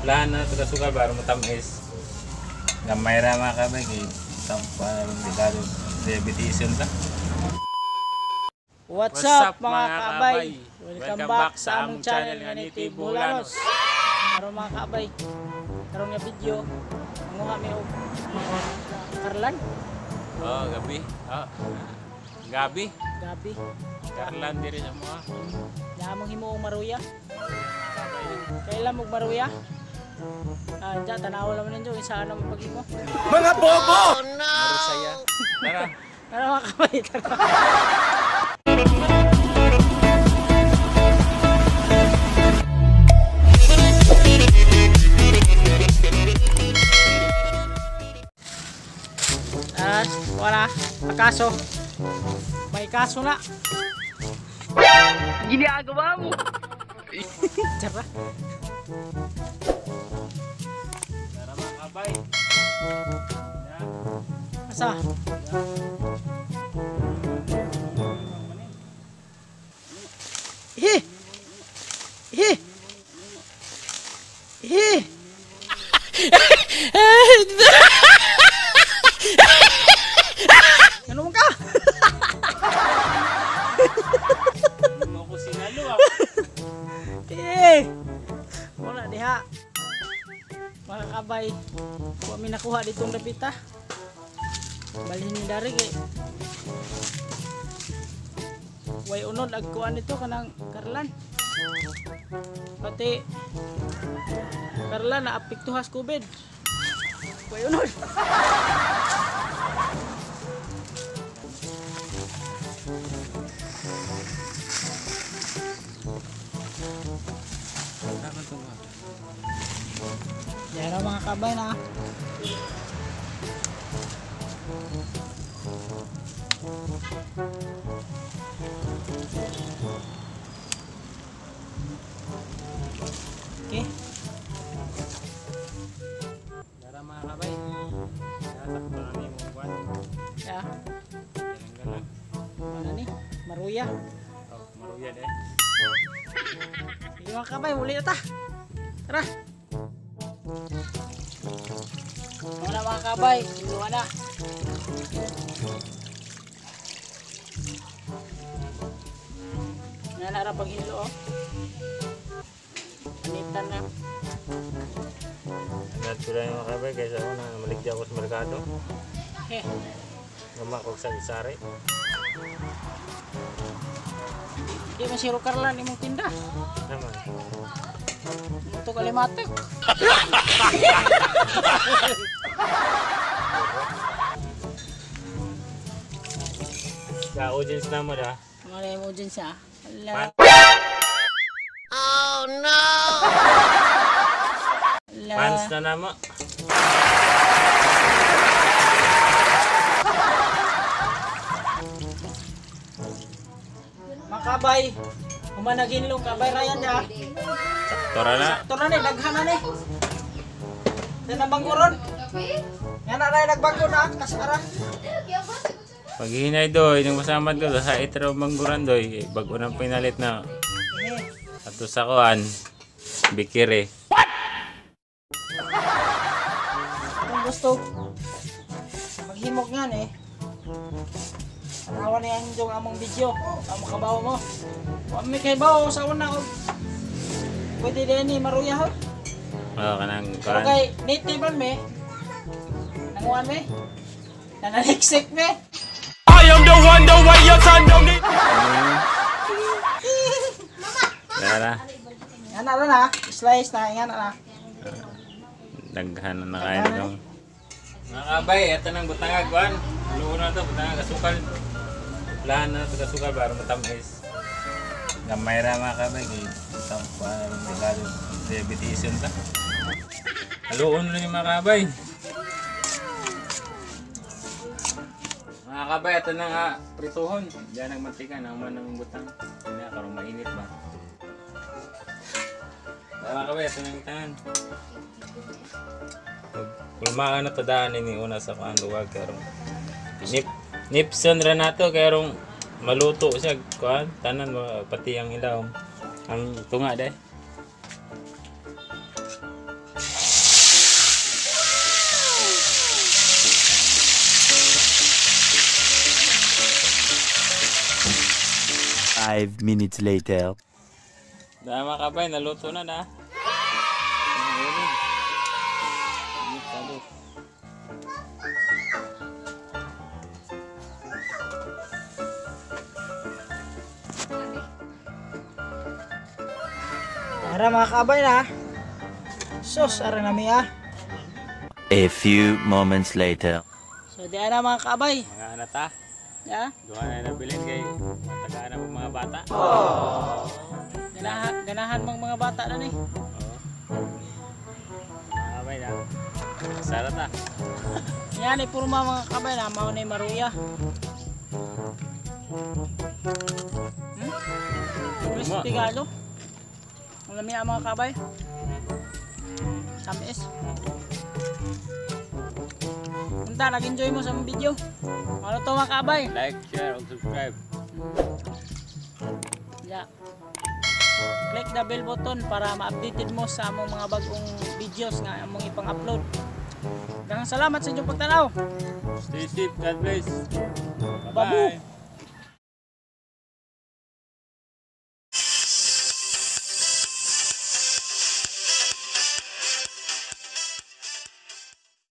Plan na taga sugal baru mo tamis. Gamay ra mga kabay kay para delikado diabetes ta. What's up mga kabay? Welcome back sa among channel nga Native Bulanos. Karon mga kabay, karon nga video manguha mi og Karlan. Oh, gabi. Oh. Gabi. Gabi. Karlan diri sa mo. Ya among himuong maruya. Kailan mo maruya? Diyan, tanaw naman ninyo, isa ano mapag-imo. Mga bobo! Oh, no! Marusaya. Tara. Tara mga kabay, tara. Wala, akaso. May kaso na. Ginagawa mo. Tara. Kabay. Asa? Hi. Hi. Hi. Ano ka? Mo ko sinalo ah. Wala diha. Mga kabay, huwag may nakuha ditong dapita. Balhin ni Darig eh. Way unod agkuan nito kanang Karlan. Pati Karlan na apektuhas COVID. Way unod. Yan ang mga kabay na. Okay. Tara mga kabay. Tatakbo na ni mo buwan. Ya. Galang-galang. Ano ni? Maruya. Oh, maruyan eh. Sige mga kabay, muli na ta. Tara. Mga na mga kabay, iluwa na. Nga na pag hilo oh. Panitan na. Agad ko lang yung mga kabay kaysa ako na maligya ko sa merkado. Okay. Gamakog sa isari. Hindi masiro Karlan imong tinda. Naman. Ito kalimatik. Sa audience na mo da. Mga emojis ah. Ala. Oh no! Ala. Fans na na mo. Makabay. Humanagin kabay rayan ya. Tora na. Tora ni daghan na ni. Sa nabangguron. Nga na ray nagbanggo na kasara. Paghihinay doy, nung masamad ko sa itro mangguran doy, bago nang pinalit na ato sa kuan, bikire. Kung gusto maghimok nga ni. Anawan niya yung among video. Amo kabaw mo. Wa mi kay bawo sa una og pwede din ni maruya ho. Oh, kanang Pero kuan. kay native man me. Nanguan me. Nanaliksik me. I am the one, the way your son don't need. Tara. Yan na na. Slice na. Yan na. Daghan na kain dong. Mga kabay, eto nang butangag kuan. Luo na to, butangag asukal. Plan na taga sugal para matamis. Gamay ra mga kabay kay para delikado diabetes ta. Haluon na yung mga kabay. Mga kabay, ito na nga prituhon. Diyan ang mantika, naman ng butang. Hindi na, karong mainit ba? Mga kabay, ito na yung tangan. Kulmaan na tadaan ini una sa kuan luwag karong nipson ra nato karong maluto siya kuan tanan pati ang ilaw ang tunga day. 5 minutes later. Dahil mga kabay, naluto na na. Salut. Ara mga kabay na. Sus, ara nami ah. A few moments later. So di na mga kabay. Mga anata, Ya. duha na nabilin kay matagaan ang mga bata. Ganahan mong mga bata na ni. Mga kabay na. Sarap na. Yan puro mga kabay na mao ni maruya. Crispy galo. Ang lami ang mga kabay. Tamis. Punta, nag-enjoy mo sa video. Ano to mga kabay? Like, share, and subscribe. Yeah. Click the bell button para ma-updated mo sa among mga bagong videos nga among ipang-upload. Daghang salamat sa inyong pagtanaw. Stay safe, God bless. Babu! Bye-bye.